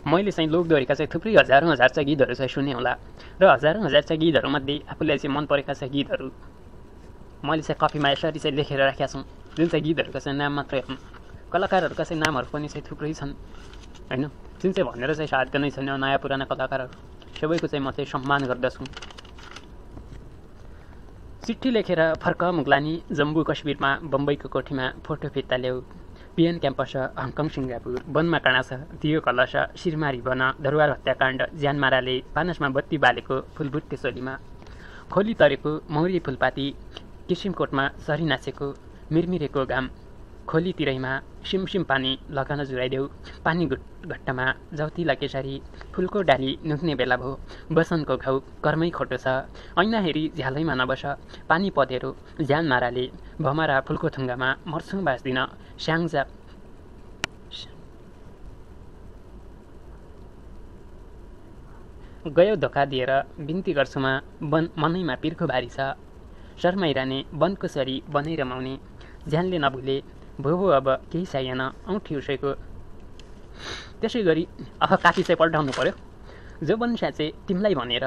मैले चाहिँ लोकदोहोरीका चाहिँ थुप्रै हजारौँ हजार चाहिँ गीतहरू चाहिँ सुने होला र हजारौँ हजार चाहिँ गीतहरूमध्ये आफूलाई चाहिँ मन परेका चाहिँ गीतहरू मैले चाहिँ कपीमा यसरी चाहिँ लेखेर राखेका छौँ, जुन चाहिँ गीतहरूका चाहिँ नाम मात्रै हुन्। कलाकारहरूका चाहिँ नामहरू पनि चाहिँ थुप्रै छन् होइन, जुन चाहिँ भनेर चाहिँ साध्य नै छैन। नयाँ पुराना कलाकारहरू सबैको चाहिँ म चाहिँ सम्मान गर्दछु। चिठी लेखेर फर्क मुग्लानी, जम्बू कश्मीरमा बम्बईको कोठीमा फोटो फित्ता ल्याऊ, पिएन क्याम्पस हङकङ सिङ्गापुर, वनमा काँडा छ दियो कलश, शिरमारी बन दरबार हत्याकाण्ड, ज्यानमाराले पानसमा बत्ती बालेको फुलबुट्टे सोलीमा, खोली तरेको मौरी फुलपाती, किसिमकोटमा सरी नाचेको मिरमिरेको घाम, खोली तिरैमा सिमसिम पानी लगान जुराइदेऊ, पानी घट्टामा जौतिला केसरी, फुलको डाली नुक्ने बेला भो, बसनको घाउ कर्मै खोटो छ, ऐना हेरी झ्यालैमा नबस, पानी पधेरो ज्यान माराले, भमरा फुलको थुङ्गामा मर्छौँ बाँच्दिन, स्याङ्जा गयो धोका दिएर बिन्ती गर्छुमा मनैमा पिर्खो भारी छ, शर्माइरहने वनको सरी बनै रमाउने, ज्यानले नभुले भो अब केही चाहिएन औँठी उसैको। त्यसै गरी अब काफी चाहिँ पल्टाउनु पर्यो। जो वनस्याचे तिमीलाई भनेर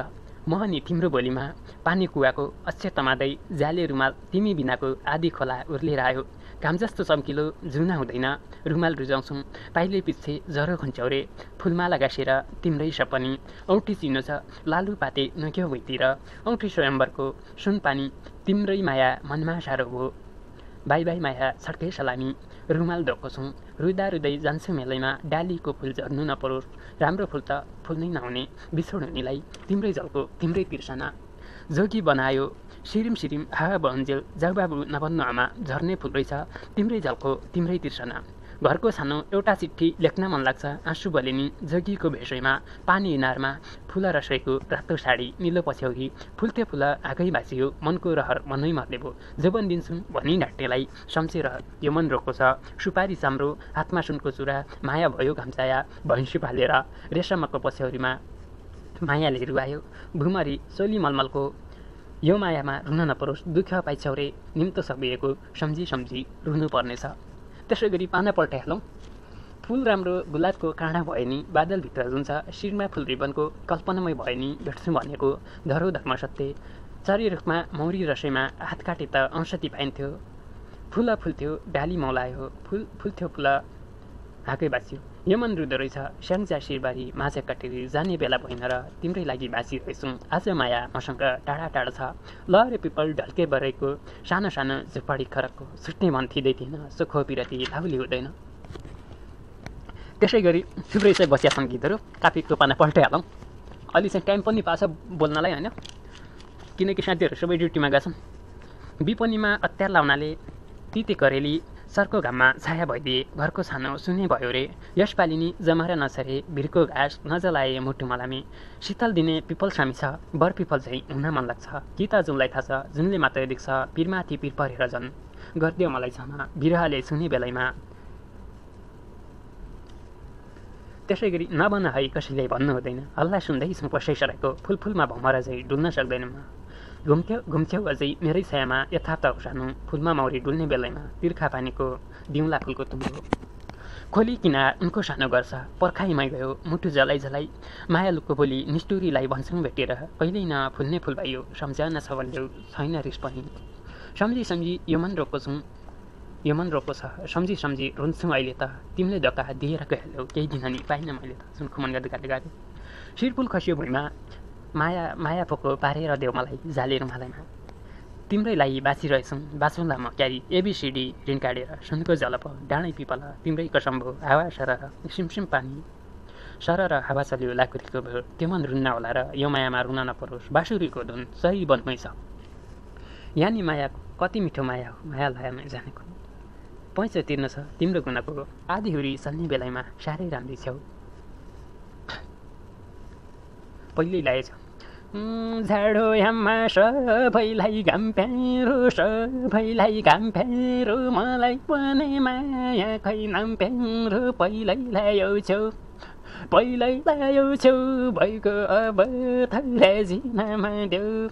महनी तिम्रो बोलीमा, पानी कुवाको अक्षर तमादै जाले रुमाल तिमी बिनाको आधी खोला उर्लेर आयो, घाम जस्तो चम्किलो जुना हुँदैन रुमाल रुजाउँछौँ, पाइले पिच्छे जरो खुन्च्याउरे, फुलमाला गाँसेर तिम्रै सपनी, औँठी चिनो छ लालु पाते नुक्यो भुइँतिर, औँठी स्वयम्वरको सुन पानी तिम्रै माया मनमा साह्रो भयो, बाई बाई माया छड्कै सलामी, रुमाल धोएको छौँ रुँदा रुँदै जान्छु मेलैमा, डालीको फुल झर्नु नपरोस्, राम्रो फुल त फुल्नै नहुने, बिछोड हुनेलाई तिम्रै झल्को तिम्रै तिर्सना, जोगी बनायो सिरिम सिरिम हावा बहन्जेल, जाउ बाबु नभन्नु आमा झर्ने फुल रहेछ तिम्रै झल्को तिम्रै तिर्सना, घरको सानो एउटा चिठी लेख्न मन लाग्छ आँसु बलेनी, जोगीको भेषैमा पानी इनारमा, फुल रसैको रातो साडी निलो पछ्यौरी, फुल्थ्यो फुल आगै भाँचियो मनको रहर मनै मर्ले भो, जोबन दिन्छौँ भनी ढाँटेलाई सम्झेर यो मन रोको छ, सुपारी चाम्रो हातमा सुनको चुरा, माया भयो घम्चाया भैँसी पालेर, रेशमको पछ्यौरीमा मायाले रुवायो, भुमरी सोली मलमलको यो मायामा रुन नपरोस्, दुःख पाइछौरे निम्तो सबिएको सम्झी सम्झी रुनु पर्नेछ। त्यसै गरी पाना पल्टाइहालौँ। फुल राम्रो गुलाबको काँडा भयो नि, बादलभित्र जुन छ शिरमा फुल रिबनको कल्पनामै भयो नि, भेट्छु भनेको धरो धर्म सत्य, चरी रुखमा मौरी रसैमा हात काटे त औषधि पाइन्थ्यो, फुल फुल्थ्यो डाली मौलायो, फुल्थ्यो फुल हाकै बाँच्यो, यो मन रुँदो रहेछ स्याङ्जा शिरबारी माझ काटेरी, जाने बेला भएन र तिम्रै लागि बाँचिरहेछौँ, आज माया मसँग टाढा टाढा छ, लहरे पिपल ढल्के बरेको सानो सानो झुपडी खरकको, छुट्ने मन थिँदै थिएन सुखो पिरती लाउली हुँदैन। त्यसै गरी थुप्रै चाहिँ बसिया छन् गीतहरू, काफीको पाना पल्टाइहालौँ। अलि चाहिँ टाइम पनि पाछ बोल्नलाई होइन, किनकि साथीहरू सबै ड्युटीमा गएछन्। विपनीमा अत्यार लाउनाले तिते करेली सरको घाममा छाया भइदिए, घरको छानो सुने भयो रे, यसपालि नि जमरा नछरे भिरको घाँस नजलाए मुटु मलामी, शीतल दिने पिपल सामी छ बर पिपल झैँ हुन मन लाग्छ, कि त जुनलाई थाहा छ जुनले मात्रै देख्छ पिरमाथि पिर परेर झन् गरिदियो मलाई क्षमा बिरहले सुने बेलैमा। त्यसै गरी नभन है कसैले भन्नु हुँदैन, हल्ला सुन्दैछौँ कसै सराको, फुलफुलमा भमरा झैँ डुल्न सक्दैन म, घुम्थ्यौ अझै मेरै छायामा यथार्थ उसानु, फुलमा मौरी डुल्ने बेलैमा तिर्खा पानीको दिउँला फुलको तुम्रो, खोली किनार उनको सानो गर्छ पर्खाइमै गयो मुटु जलाई जलाई, मायालुको बोली निष्ठुरीलाई भन्छौँ भेटेर, कहिल्यै न फुल्ने फुल भयो सम्झना छ भन्देऊ छैन रिस पनि, सम्झी सम्झी यो मन रोको छ सम्झी सम्झी रुन्छु अहिले त, तिमीले धोका दिएर गइहाल्यौ केही दिन नि पाइनँ मैले त, सुनको मन गर्दै गाली गाड्यो, शिरफुल खसियो भुइँमा माया पोको पारेर देऊ मलाई जाले रुमालैमा, तिम्रै लागि बाँचिरहेछौँ बाँचौँला म क्यारी एबिसिडी ऋण काटेर, सुनको जलप डाँडै पिपल तिम्रै कसम भो, हावा सरर सिमसिम पानी सरर हावा चल्यो लाकुरीको भयो, त्यो मन रुन्न होला र यो मायामा रुन नपरोस्, बाँसुरीको धुन सही बनमै छ, यानी माया कति मिठो माया हो, माया लायामा जानेको पैसा तिर्न छ तिम्रो गुनाको, आधी हुरी चल्ने बेलामा साह्रै राम्री छेउ, पहिल्यै लागेछ झाडो याममा सबैलाई घाम प्यारो मलाई पनि माया खै नाम प्यारो, पहिल्यै ल्यायो छेउ भइको अब थैरा जिनामा देऊ,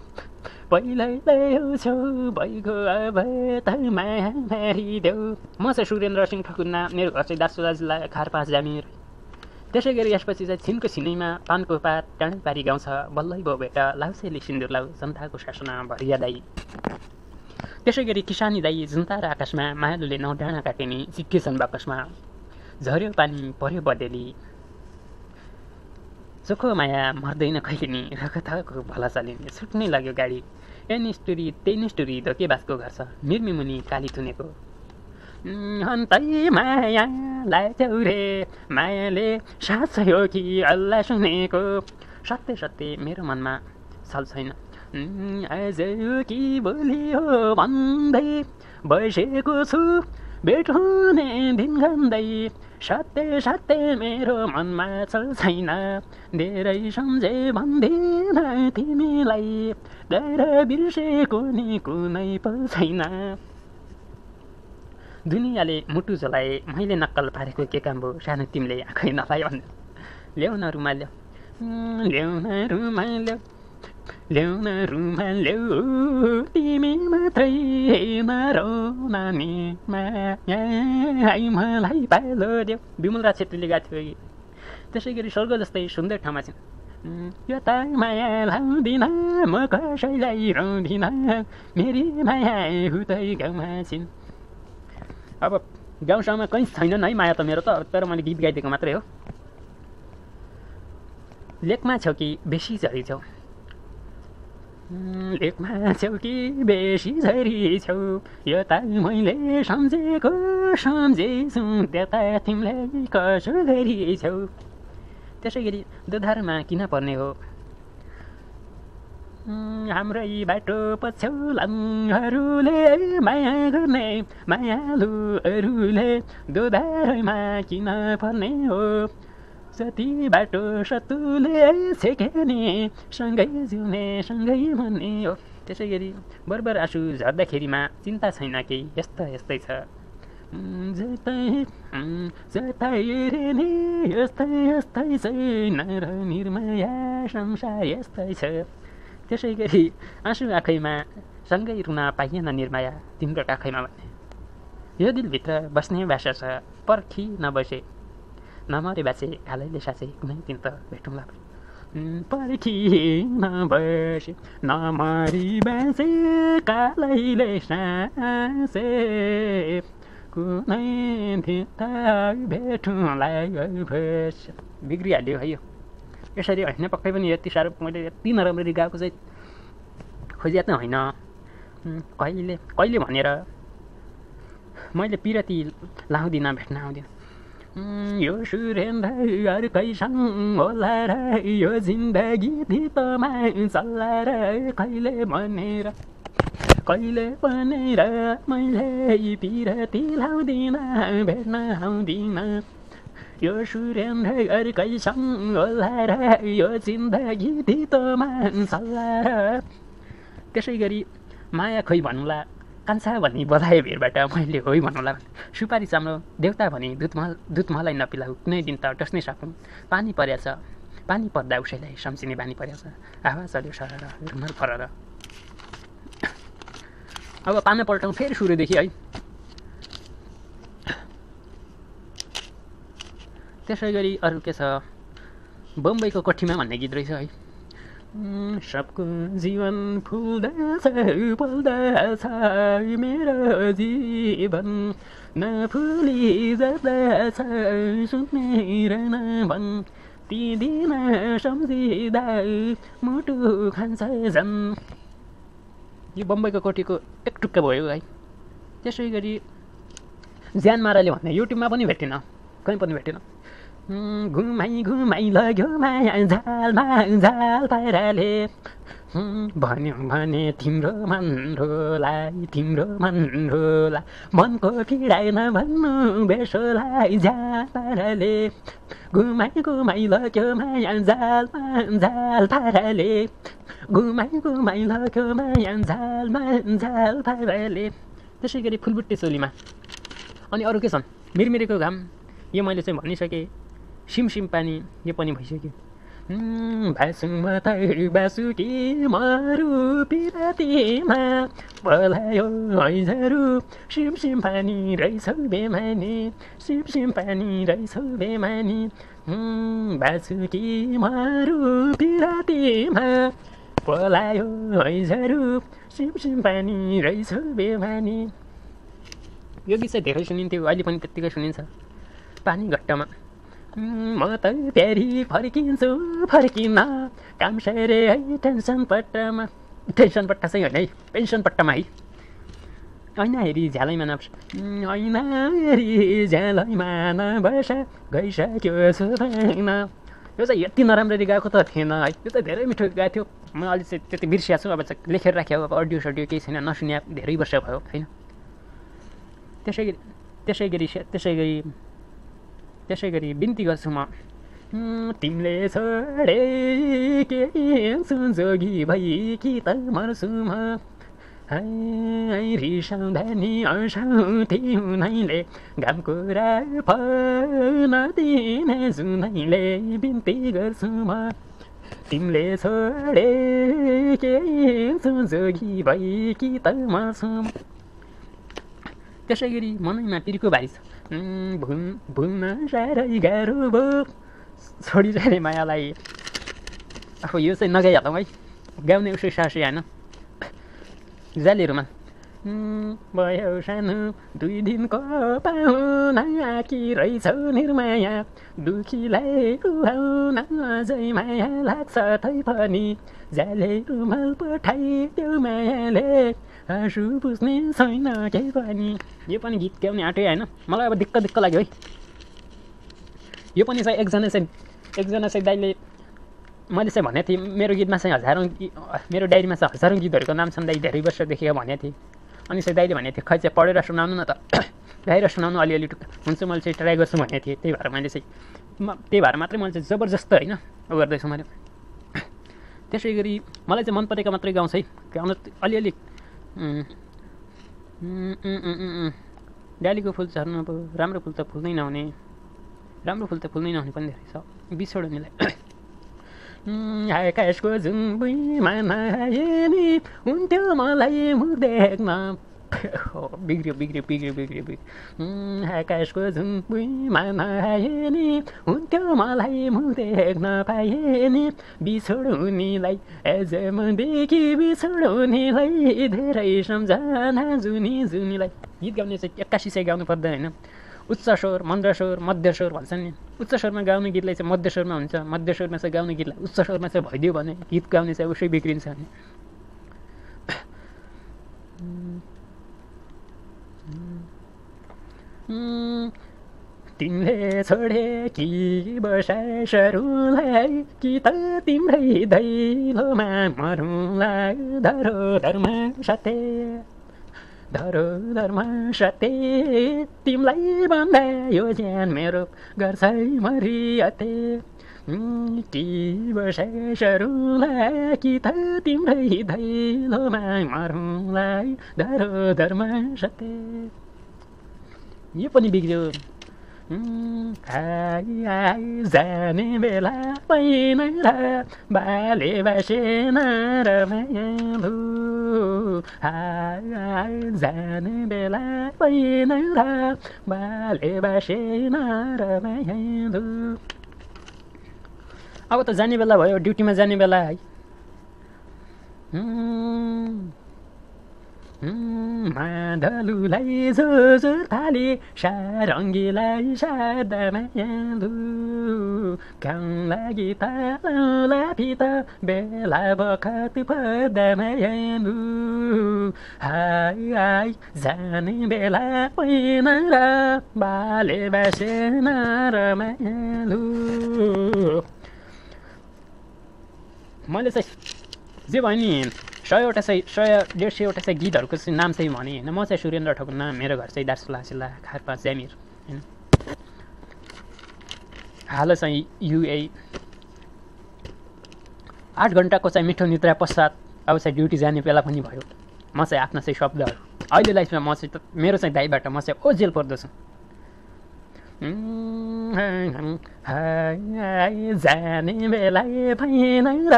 पहिल्यै ल्यायो छेउ भइको अब थै माया मारिदेऊ। म चाहिँ सुरेन्द्र सिंह ठकुना, मेरो घर चाहिँ दार्चुला जिल्ला खारपास जामिर। त्यसै गरी यसपछि चाहिँ छिनको छिनैमा पानको पात टाढै पारी गाउँछ बल्लै बाउ बेटा लाउसेली सिन्दुर लाउ जनताको शासना भरिया दाई। त्यसै गरी किसानी दाई जुन्ता र आकाशमा मायालुले 9 डाँडा काटेनी चिक्केछन् बाकसमा झर्यो पानी पर्यो बदेली चोखो माया मर्दैन कहिले नि रगतको भला चलिने छुट्नै लाग्यो गाडी ए निष्ठुरी त्यही निष्ठुरी धोके बासको घर छ मिर्मी मुनि काली थुनेको हन्तै माया लायौ रे मायाले साँच्चै हो कि अल्लाह सुनेको सत्य सत्य मेरो मनमा छल छैन आज कि भोलि हो भन्दै बसेको छु भेट हुने दिन गन्दै सत्य सत्य मेरो मनमा छल छैन धेरै सम्झे भन्दिन तिमीलाई गएर बिर्सेको नि कुनै पल छैन। दुनियाँले मुटु जलाए मैले नक्कल पारेको के काम भयो सानो तिमीले आँखै नपायो भन्दा ल्याउन रुमाल ल्याउन रुमाल ल्याउन रुमाल ल्याउ तिमी मात्रै नरौ नानी मलाई पालो देऊ विमलराज छेत्रीले गाएको थियो। त्यसै गरी स्वर्ग जस्तै सुन्दर ठाउँमा छिन् यो त माया लाउँदिन म कसैलाई रौँदिन मेरी माया हुँदै गाउँमा छिन्। अब गाउँसँग कहीँ छैनन् है माया त मेरो त तर मैले गीत गाइदिएको मात्रै हो। लेखमा छौ कि बेसी झरी छौ लेखमा छौ कि बेसी झरी छौ यो त मैले सम्झेको सम्झेछु त्यता तिमीलाई कसो गरी छौ। त्यसै गरी दुधारमा किन पर्ने हो हाम्रै बाटो पछ्यौलाहरूले माया गर्ने मायालुहरूले दुधारमा किन पर्ने हो जति बाटो सतुले छेकेनी सँगै जिउने सँगै भन्ने हो। त्यसै गरी बरबर आँसु झर्दाखेरिमा चिन्ता छैन केही यस्तै यस्तै छ जतै रे नि यस्तै यस्तै छैन र निर्माया संसार यस्तै छ। त्यसै गरी आँसु आँखैमा सँगै रुन पाइएन निर्माया तिम्रो आँखैमा भन्ने यो दिलभित्र बस्ने भाषा छ पर्खी नबसे नमरे बाँचे कालैले साँचे कुनै दिन त भेटौँला पर्खी नबसे नमरी बाँचे कालैले साँचे कुनै दिन त भेटौँला बिग्रिहाल्यो है यो यसरी होइन पक्कै पनि यति साह्रो मैले यति नराम्ररी गाएको चाहिँ खोजिया त होइन कहिले कहिले भनेर मैले पिरती लाउँदिनँ भेट्न आउँदिनँ यो सुरेन्द्र अर्कैसँग होला र यो जिन्दगी धितोमा चल्ला र कहिले भनेर मैले पिरती लाउँदिनँ भेट्न आउँदिनँ यो सुरेन्द्र अर्कैसँग होला र यो जिन्दगी धितोमा चल्ला र। त्यसै गरी माया खोइ भन्नुला कान्छा भनी बधाए भिरबाट मैले होइ भन्नुला सुपारी चाम्रो देउता भनी दुध मलाई नपिलाऊ कुनै दिन त टस्नै सकौँ पानी परेछ पानी पर्दा उसैलाई सम्झिने बानी परेछ आवाज चल्यो सरर रुमल फरर। अब पाना पल्टाउँ फेरि सुरुदेखि है। त्यसै गरी अरू के छ बम्बईको कोठीमा भन्ने गीत रहेछ है सबको जीवन फुल्दछ फुल्दछ मेरो जीवन नफुली जाँदछ सुनेर नभन् ती दिन सम्झिँदा मुटु खान्छ झन् यो बम्बईको कोठीको एक टुक्का भयो है। त्यसै गरी ज्यान माराले भन्ने युट्युबमा पनि भेटिन कहीँ पनि भेटिन घुमाइ घुमाइ लग्यो माया झालमा झाल पाराले भन्यो भने तिम्रो मन रोला मनको पीडाइ नभन्नु बेसोलाई झाल पाराले घुमाइ घुमाइ लग्यो माया झालमा झाल पाराले घुमाइ घुमाइ लग्यो माया झालमा झाल पाराले। त्यसै गरी फुलबुट्टे चोलीमा अनि अरू के छन् मिरमिरेको घाम यो मैले चाहिँ भनिसकेँ सिमसिम पानी यो पनि भइसक्यो भासुमथै बासुकी मारु पिरातीमा बोलायो हैझरू सिमसिम पानी रहेछौ बेमानी सिमसिम पानी रहेछौ बेमानी बासुकी मारु पिरातीमा बोलायो हैझरू सिमसिम पानी रहेछौ बेमानी। यो गीत चाहिँ धेरै सुनिन्थ्यो, अहिले पनि त्यत्तिकै सुनिन्छ। पानी घट्टमा म त प्यारी फर्किन्छु फर्किन काम सरे है टेन्सन पट्टामा, टेन्सन पट्टा चाहिँ होइन है, पेन्सन पट्टामा है। ऐना हेरी झ्यालैमा नबस, ऐना हेरी झ्यालैमा नबस गइसक्यो सुदैन। यो चाहिँ यति नराम्ररी गएको त थिएन है, यो चाहिँ धेरै मिठो गएको थियो। म अहिले चाहिँ त्यति बिर्सिया छु, अब चाहिँ लेखेर राखेँ, अब अडियो सडियो केही छैन, नसुन्या धेरै वर्ष भयो होइन। त्यसै गरी बिन्ती गर्छु म, तिमीले छोडे केही जोगी भई कि त मर्छु म रिसाउँदा नि हँसाउँथे उनैले घामको राप नदिने जुनैले बिन्ती गर्छु म, तिमीले छोडे केही जोगी भई कि त मर्छु म। त्यसै गरी मनैमा पिरको भारी छ, भुल्न साह्रै गाह्रो भयो छोडिरहने मायालाई। अब यो चाहिँ नगाइहालौँ है, गाउने उसै सासै होइन। जालीहरूमा भयो सानो 2 दिनको पाहुना आकी रहेछौ निर्माया दुखीलाई रुहाउन अझै माया लाग्छ तै पनि जाले रुमाल पठाइदेऊ मायाले आँसु बुझ्ने छैन केही पनि। यो पनि गीत गाउने आँटे होइन, मलाई अब दिक्क लाग्यो है। यो पनि चाहिँ एकजना चाहिँ दाइले, मैले चाहिँ भनेको थिएँ मेरो गीतमा चाहिँ मेरो डायरीमा चाहिँ हजारौँ गीतहरूको नाम छन् दाइ, धेरै वर्षदेखि भनेको थिएँ। अनि चाहिँ दाइले भनेको थियो खै चाहिँ पढेर सुनाउनु न त, गाएर सुनाउनु अलिअलि टुक्का हुन्छ, मैले चाहिँ ट्राई गर्छु भनेको थिएँ। त्यही भएर मात्रै मैले चाहिँ जबरजस्त होइन गर्दैछु मैले। त्यसै गरी मलाई चाहिँ मन परेको मात्रै गाउँछ है, गाउन अलिअलि। डालीको फुल झर्नु अब राम्रो फुल त फुल्नै नहुने, राम्रो फुल त फुल्नै नहुने पनि धेरै छ बिछोड्नेलाई। आकाशको जुम्बुइमा नआए नि हुन्थ्यो मलाई मुख देख्न, बिग्रियो। आकाशको झुम्बुइमा नआए नि हुन्थ्यो मलाई मुख देख्न पाए नि, बिछोड हुनेलाई एजमदेखि बिछोड हुनेलाई धेरै सम्झना जुनीलाई। गीत गाउने चाहिँ 81 चाहिँ गाउनु पर्दैन होइन, उच्च स्वर मन्द स्वर मध्य स्वर भन्छन् नि। उच्च स्वरमा गाउने गीतलाई चाहिँ मध्य स्वरमा हुन्छ, मध्य स्वरमा चाहिँ गाउने गीतलाई उच्च स्वरमा चाहिँ भइदियो भने गीत गाउने चाहिँ उसै बिग्रिन्छ नि। तिमीले छोडे कि बसासरुलाई कि त तिम्रै दैलोमा मरुलाई, धरोधरमा सत्य तिमीलाई भन्दा यो ज्यान मेरो गर्छ मरियते। कि बसासरुलाई कि त तिम्रै दैलोमा मरुलाई, धरोधरमा सत्य। यो पनि बिग्रियो। जाने बेला पहिना बाले बासेन रमाइलो, जाने बेला पहिना बाले बासेन रमाइलो। अब त जाने बेला भयो, ड्युटीमा जाने बेला है। माधलुलाई जोजो थाले सारङ्गीलाई सादा मायालु, गाउँ लागि तालौला फिता बेला बखत पर्दा मायालु। हाय जाने बेला पहिन र बाले बासेन र मायालु। मैले चाहिँ जे भयो नि 100-150 चाहिँ गीतहरूको चाहिँ नाम चाहिँ भने होइन। म चाहिँ सुरेन्द्र ठकुर, मेरो घर चाहिँ दार्चुला जिल्ला खारपास ज्यामिर होइन। हाल चाहिँ युए 8 घन्टाको चाहिँ मिठो निद्रा पश्चात अब चाहिँ ड्युटी जाने बेला पनि भयो। म चाहिँ आफ्नो चाहिँ शब्दहरू अहिले लाइफमा म चाहिँ मेरो चाहिँ दाइबाट म चाहिँ ओझेल पर्दछु। जाने बेला भएन र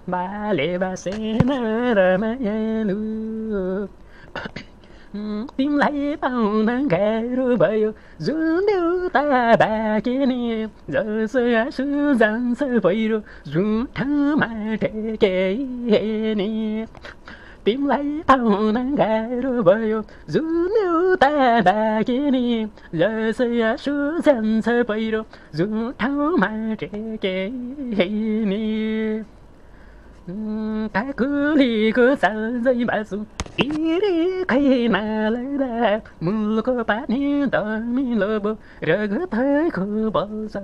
बाले बासेन र मायालु तिमीलाई पाउन गाह्रो भयो जुन एउटा बाँकी नि जसो आँसु जान्छ पहिरो झुठोमा टेके नि तिमीलाई पाउन गाह्रो भयो जुन एउटा बाँकी नि जसो आँसु जान्छ पहिरो झुठोमा टेके नि काकुलीको चाल्जै बाँच्छु खै नलाग्दा मुलको पानी दमिलो भो रगतैको बल्छ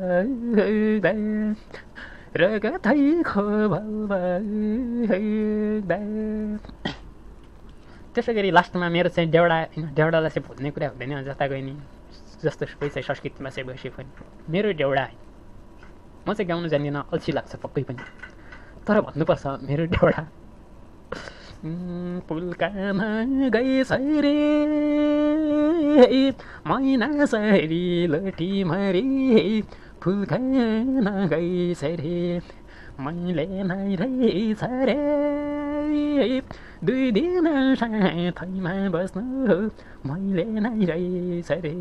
रगतैको बल्छ। त्यसै गरी लास्टमा मेरो चाहिँ देउडालाई चाहिँ भुल्ने कुरा हुँदैन जता गयो नि जस्तो कोही चाहिँ संस्कृतिमा चाहिँ बसे पनि मेरो देउडा म चाहिँ गाउनु जान्दिनँ अल्छी लाग्छ पक्कै पनि तर भन्नुपर्छ मेरो देउडा पुल्कामा गइस रे मैना सरी लोटी मरी फुल्कान गइस रे मैले नै रहेछ रे 2 दिन साथैमा बस्नु मैले नै रहेछ रे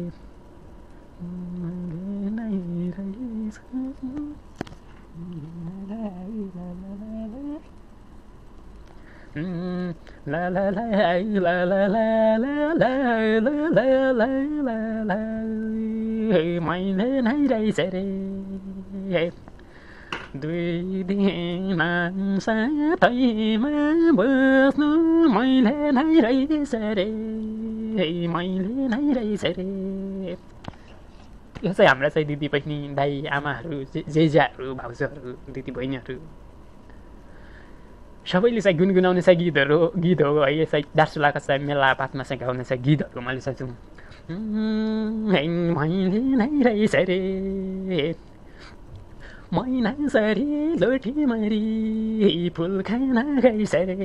मैले नै रहेछ la la la la la la la la la la la मैले नै रहेछ रे 2 दिन साथैमा बस्नु मैले नै रहेछ रे मैले नै रहेछ रे। यो चाहिँ हाम्रा चाहिँ दिदी बहिनी दाइ आमाहरू जेजाहरू भाउजूहरू दिदी बहिनीहरू सबैले चाहिँ गुनगुनाउने चाहिँ गीत हो है। चाहिँ दार्चुलाका चाहिँ मेलापातमा चाहिँ गाउने चाहिँ गीतहरू मैले चाहिँ मैले नै रहेछ रे मैना सरी लोटी मरी फुल खान गइस रे